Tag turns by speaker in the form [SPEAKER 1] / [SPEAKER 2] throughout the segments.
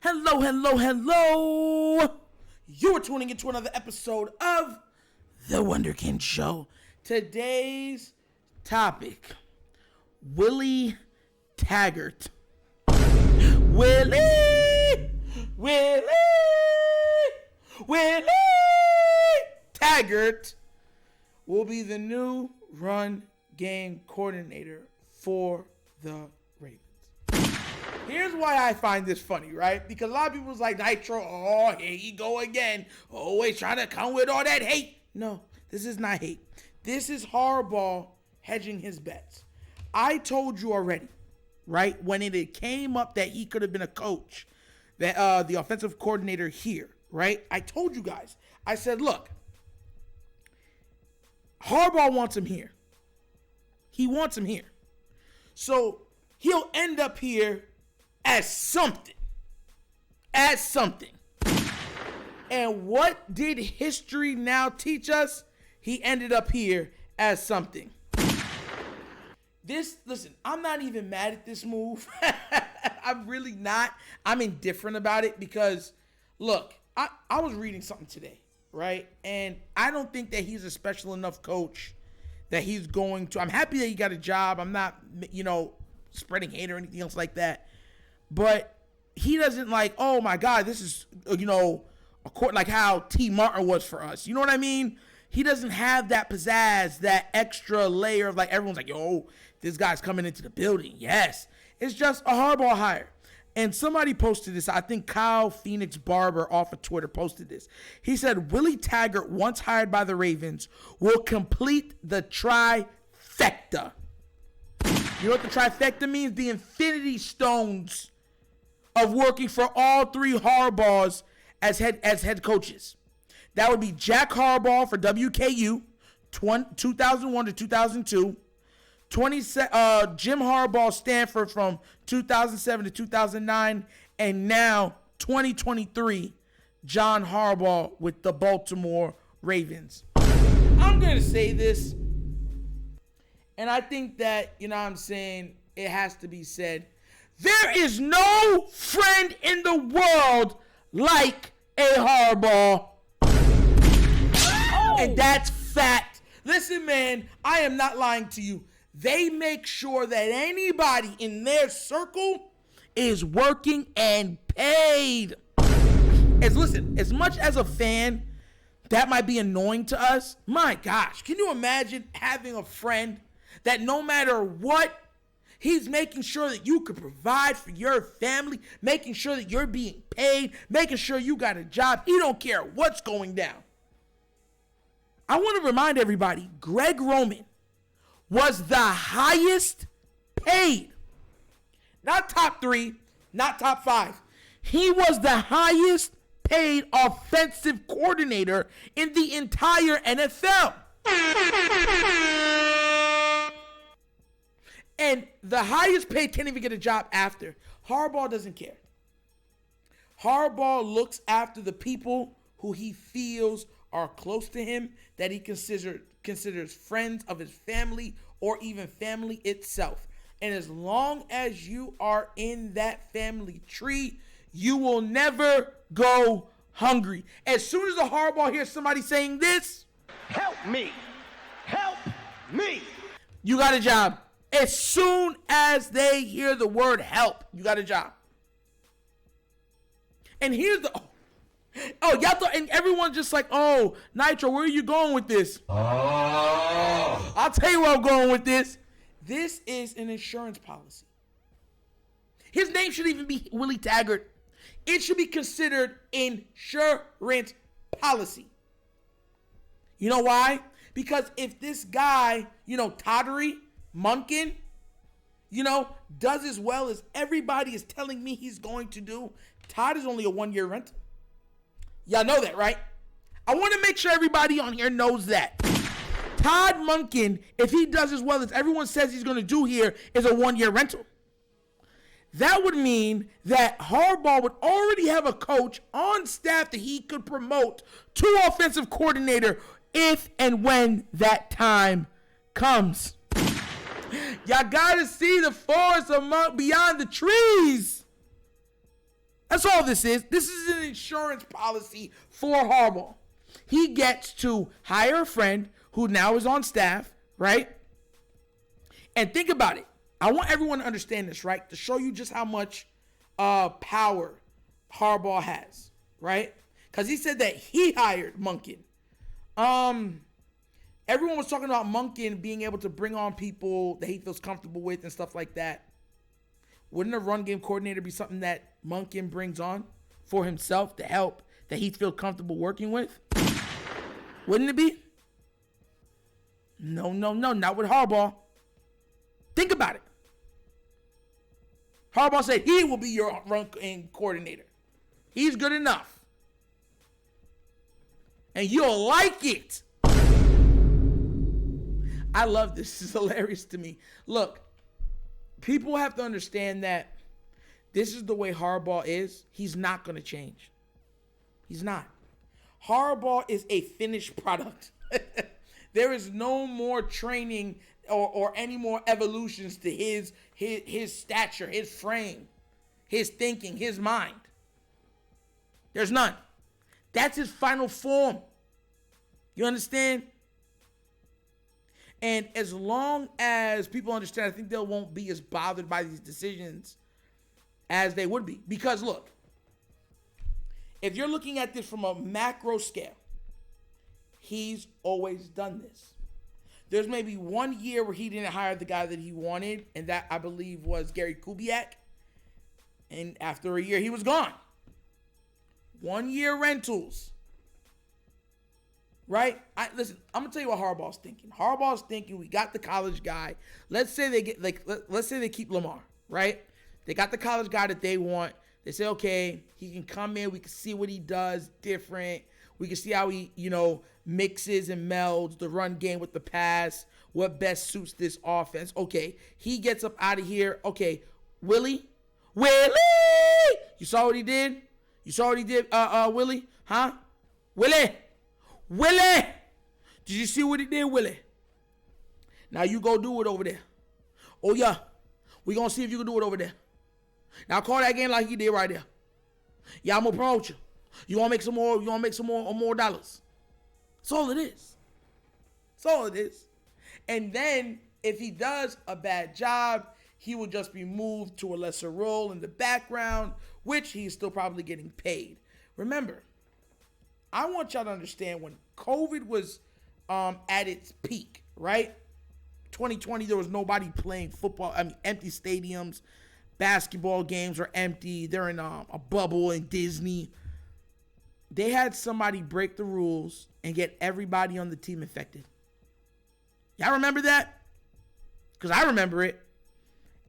[SPEAKER 1] Hello, hello, hello. You are tuning into another episode of The Wunderkind Show. Today's topic, Willie Taggart. Willie Taggart will be the new run game coordinator for the Ravens. Here's why I find this funny, right? Because a lot of people was like, Nitro, oh, here you go again. Always trying to come with all that hate. No, this is not hate. This is Harbaugh hedging his bets. I told you already, right? When it came up that he could have been a coach, that the offensive coordinator here, right? I told you guys. I said, look, Harbaugh wants him here. He wants him here. So he'll end up here as something. And what did history now teach us? He ended up here as something. Listen, I'm not even mad at this move. I'm really not. I'm indifferent about it because, look, I was reading something today, right? And I don't think that he's a special enough coach that he's going to. I'm happy that he got a job. I'm not, spreading hate or anything else like that. But he doesn't oh my God, this is, like how T. Martin was for us. You know what I mean? He doesn't have that pizzazz, that extra layer of everyone's like, yo, this guy's coming into the building. Yes. It's just a Harbaugh hire. And somebody posted this. I think Kyle Phoenix Barber off of Twitter posted this. He said, Willie Taggart, once hired by the Ravens, will complete the trifecta. You know what the trifecta means? The infinity stones of working for all three Harbaughs as head coaches. That would be Jack Harbaugh for WKU, 2001 to 2002. Jim Harbaugh, Stanford from 2007 to 2009. And now, 2023, John Harbaugh with the Baltimore Ravens. I'm going to say this, and I think that, it has to be said. There is no friend in the world like a Harbaugh. Oh. And that's fact. Listen, man, I am not lying to you. They make sure that anybody in their circle is working and paid. As much as a fan, that might be annoying to us. My gosh, can you imagine having a friend that no matter what, he's making sure that you can provide for your family, making sure that you're being paid, making sure you got a job. He don't care what's going down. I want to remind everybody, Greg Roman was the highest paid. Not top 3, not top 5. He was the highest paid offensive coordinator in the entire NFL. And the highest paid can't even get a job after. Harbaugh doesn't care. Harbaugh looks after the people who he feels are close to him, that he considers friends of his family or even family itself. And as long as you are in that family tree, you will never go hungry. As soon as the Harbaugh hears somebody saying this, help me, you got a job. As soon as they hear the word help, you got a job. And here's y'all thought, and everyone's just like, oh, Nitro, where are you going with this? Oh. I'll tell you where I'm going with this. This is an insurance policy. His name should even be Willie Taggart. It should be considered insurance policy. You know why? Because if this guy, Toddery, Munkin, does as well as everybody is telling me he's going to do, Todd is only a 1-year rental. Y'all know that, right? I want to make sure everybody on here knows that. Todd Munkin, if he does as well as everyone says he's going to do here, is a 1-year rental. That would mean that Harbaugh would already have a coach on staff that he could promote to offensive coordinator if and when that time comes. Y'all got to see the forest beyond the trees. That's all this is. This is an insurance policy for Harbaugh. He gets to hire a friend who now is on staff, right? And think about it. I want everyone to understand this, right? To show you just how much power Harbaugh has, right? Because he said that he hired Monken. Everyone was talking about Monken being able to bring on people that he feels comfortable with and stuff like that. Wouldn't a run game coordinator be something that Monken brings on for himself to help that he feels comfortable working with? Wouldn't it be? No, not with Harbaugh. Think about it. Harbaugh said he will be your run game coordinator. He's good enough. And you'll like it. I love this. This is hilarious to me. Look, people have to understand that this is the way Harbaugh is. He's not going to change. He's not. Harbaugh is a finished product. There is no more training or any more evolutions to his stature, his frame, his thinking, his mind. There's none. That's his final form. You understand? And as long as people understand, I think they won't be as bothered by these decisions as they would be. Because look, if you're looking at this from a macro scale, he's always done this. There's maybe 1 year where he didn't hire the guy that he wanted, and that, I believe, was Gary Kubiak. And after a year, he was gone. 1 year rentals. Right? Listen, I'm gonna tell you what Harbaugh's thinking. Harbaugh's thinking we got the college guy. Let's say they get let's say they keep Lamar, right? They got the college guy that they want. They say, okay, he can come in. We can see what he does different. We can see how he, mixes and melds the run game with the pass. What best suits this offense? Okay, he gets up out of here. Okay, Willie, you saw what he did? You saw what he did, Willie? Huh? Willie. Did you see what he did, Willie? Now you go do it over there. Oh, yeah. We going to see if you can do it over there. Now call that game like he did right there. Yeah, I'm going to promote you. You want to make some more? You want to make some more dollars? That's all it is. That's all it is. And then if he does a bad job, he will just be moved to a lesser role in the background, which he's still probably getting paid. Remember, I want y'all to understand when COVID was at its peak, right? 2020, there was nobody playing football. I mean, empty stadiums. Basketball games are empty. They're in a bubble in Disney. They had somebody break the rules and get everybody on the team infected. Y'all remember that? Because I remember it.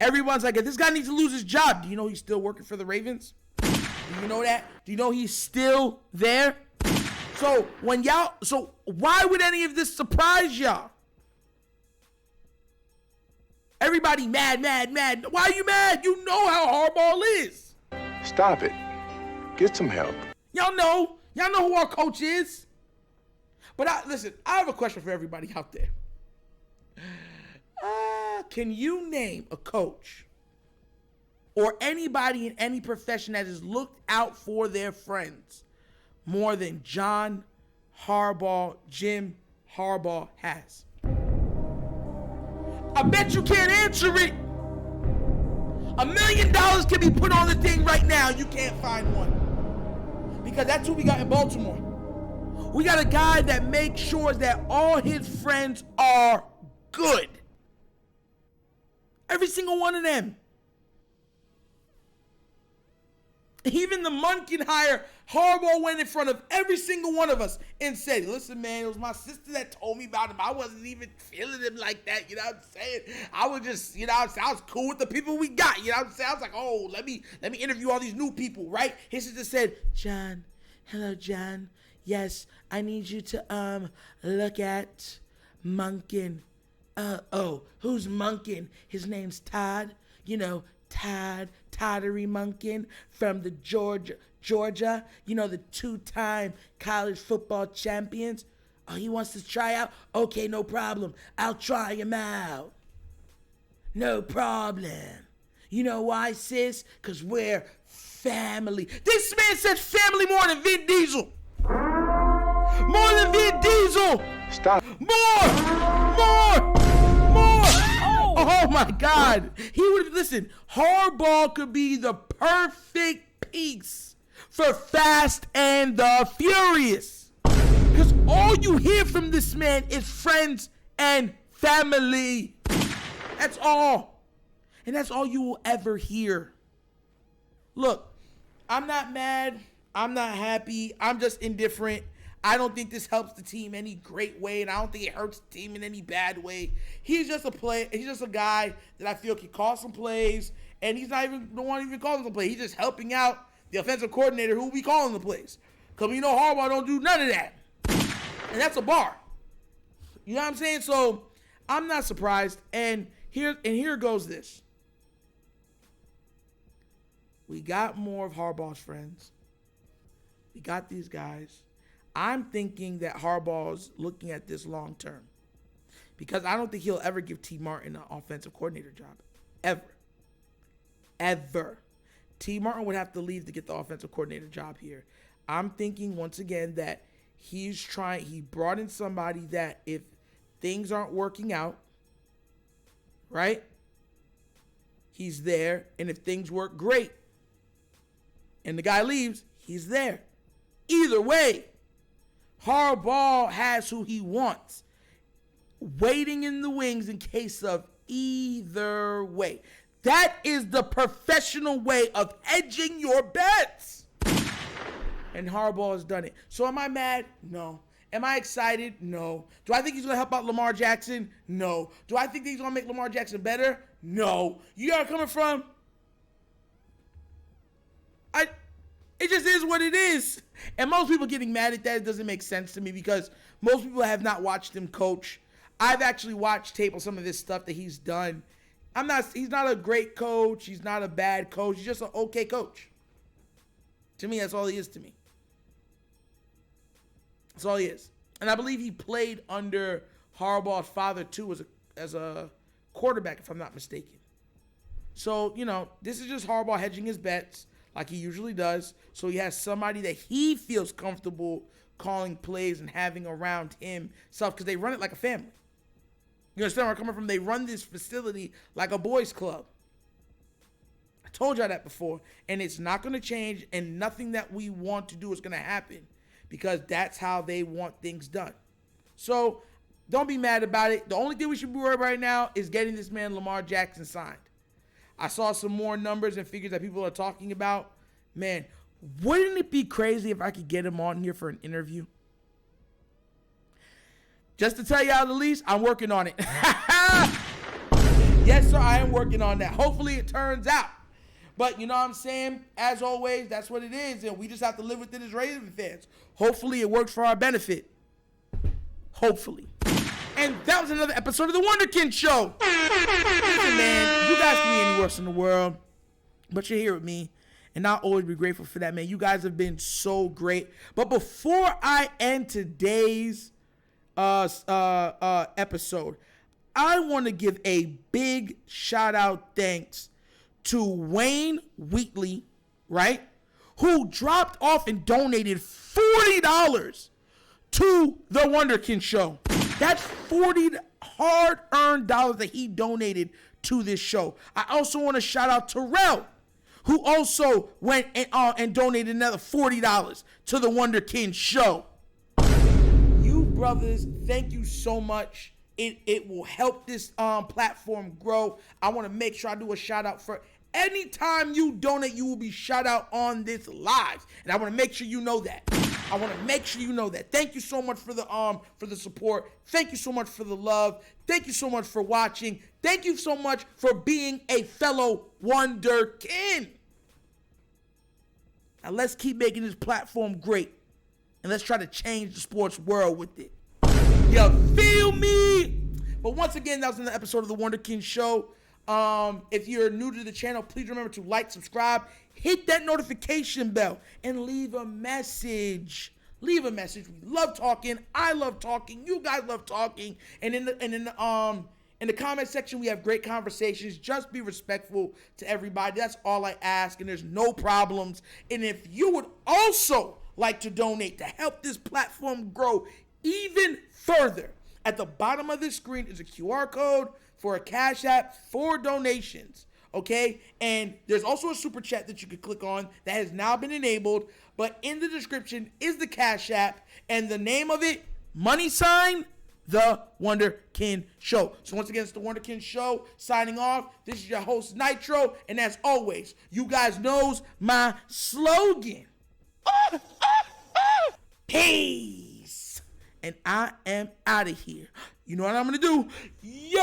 [SPEAKER 1] Everyone's like, if this guy needs to lose his job, do you know he's still working for the Ravens? Do you know that? Do you know he's still there? So why would any of this surprise y'all? Everybody mad. Why are you mad? You know how Harbaugh is.
[SPEAKER 2] Stop it. Get some help.
[SPEAKER 1] Y'all know who our coach is. But listen, I have a question for everybody out there. Can you name a coach or anybody in any profession that has looked out for their friends more than Jim Harbaugh has? I bet you can't answer it. $1 million can be put on the thing right now. You can't find one. Because that's who we got in Baltimore. We got a guy that makes sure that all his friends are good. Every single one of them. Even the Monken hire, Harbaugh went in front of every single one of us and said, listen, man, it was my sister that told me about him. I wasn't even feeling him like that, you know what I'm saying? I was just, I was cool with the people we got, you know what I'm saying? I was like, oh, let me interview all these new people, right? His sister said, John, hello, John. Yes, I need you to look at Monken. Who's Monken? His name's Todd. Toddery Monken from the Georgia, the 2-time college football champions. Oh, he wants to try out? Okay, no problem. I'll try him out. No problem. You know why, sis? Because we're family. This man says family more than Vin Diesel. More than Vin Diesel.
[SPEAKER 2] Stop.
[SPEAKER 1] More. Oh my God. He would listen. Harbaugh could be the perfect piece for Fast and the Furious. Because all you hear from this man is friends and family. That's all. And that's all you will ever hear. Look, I'm not mad. I'm not happy. I'm just indifferent. I don't think this helps the team any great way, and I don't think it hurts the team in any bad way. He's just a guy that I feel can call some plays, and he's not even the one even calling the play. He's just helping out the offensive coordinator who will be calling the plays. Because we know Harbaugh don't do none of that. And that's a bar. You know what I'm saying? So I'm not surprised. And here goes this. We got more of Harbaugh's friends. We got these guys. I'm thinking that Harbaugh's looking at this long term. Because I don't think he'll ever give T. Martin an offensive coordinator job. Ever. T. Martin would have to leave to get the offensive coordinator job here. I'm thinking once again that he brought in somebody that if things aren't working out, right? He's there. And if things work great and the guy leaves, he's there. Either way, Harbaugh has who he wants, waiting in the wings in case of either way. That is the professional way of hedging your bets. And Harbaugh has done it. So am I mad? No. Am I excited? No. Do I think he's going to help out Lamar Jackson? No. Do I think he's going to make Lamar Jackson better? No. You know where I'm coming from? It just is what it is. And most people getting mad at that, it doesn't make sense to me because most people have not watched him coach. I've actually watched tape on some of this stuff that he's done. He's not a great coach. He's not a bad coach. He's just an okay coach. To me, that's all he is to me. That's all he is. And I believe he played under Harbaugh's father too as a quarterback, if I'm not mistaken. So, this is just Harbaugh hedging his bets like he usually does. So he has somebody that he feels comfortable calling plays and having around himself because they run it like a family. You understand where I'm coming from? They run this facility like a boys club. I told y'all that before. And it's not going to change, and nothing that we want to do is going to happen because that's how they want things done. So don't be mad about it. The only thing we should be worried about right now is getting this man Lamar Jackson signed. I saw some more numbers and figures that people are talking about. Man, wouldn't it be crazy if I could get him on here for an interview? Just to tell y'all the least, I'm working on it. Yes, sir, I am working on that. Hopefully it turns out. But you know what I'm saying? As always, that's what it is. And we just have to live with it as Raven fans. Hopefully it works for our benefit. Hopefully. And that was another episode of The Wunderkind Show. Listen, man, you guys can be anywhere else in the world, but you're here with me, and I'll always be grateful for that, man. You guys have been so great. But before I end today's episode, I want to give a big shout-out thanks to Wayne Wheatley, right, who dropped off and donated $40 to The Wunderkind Show. That's 40 hard-earned dollars that he donated to this show. I also want to shout out Terrell, who also went and donated another $40 to The Wunderkind Show. You brothers, thank you so much. It will help this platform grow. I want to make sure I do a shout out for anytime you donate, you will be shout out on this live. And I want to make sure you know that. Thank you so much for the support. Thank you so much for the love. Thank you so much for watching. Thank you so much for being a fellow Wunderkind. Now let's keep making this platform great. And let's try to change the sports world with it. You feel me? But once again, that was another episode of The Wunderkind Show. If you're new to the channel, please remember to like, subscribe, hit that notification bell, and leave a message. Leave a message. We love talking. I love talking. You guys love talking. And in In the comment section, we have great conversations. Just be respectful to everybody. That's all I ask, and there's no problems. And if you would also like to donate to help this platform grow even further, at the bottom of the screen is a QR code for a Cash App for donations. Okay, and there's also a super chat that you can click on that has now been enabled, but in the description is the Cash App, and the name of it, $, The Wunderkind Show. So once again, it's The Wunderkind Show signing off. This is your host, Nitro, and as always, you guys knows my slogan. Peace. And I am out of here. You know what I'm going to do? Yo!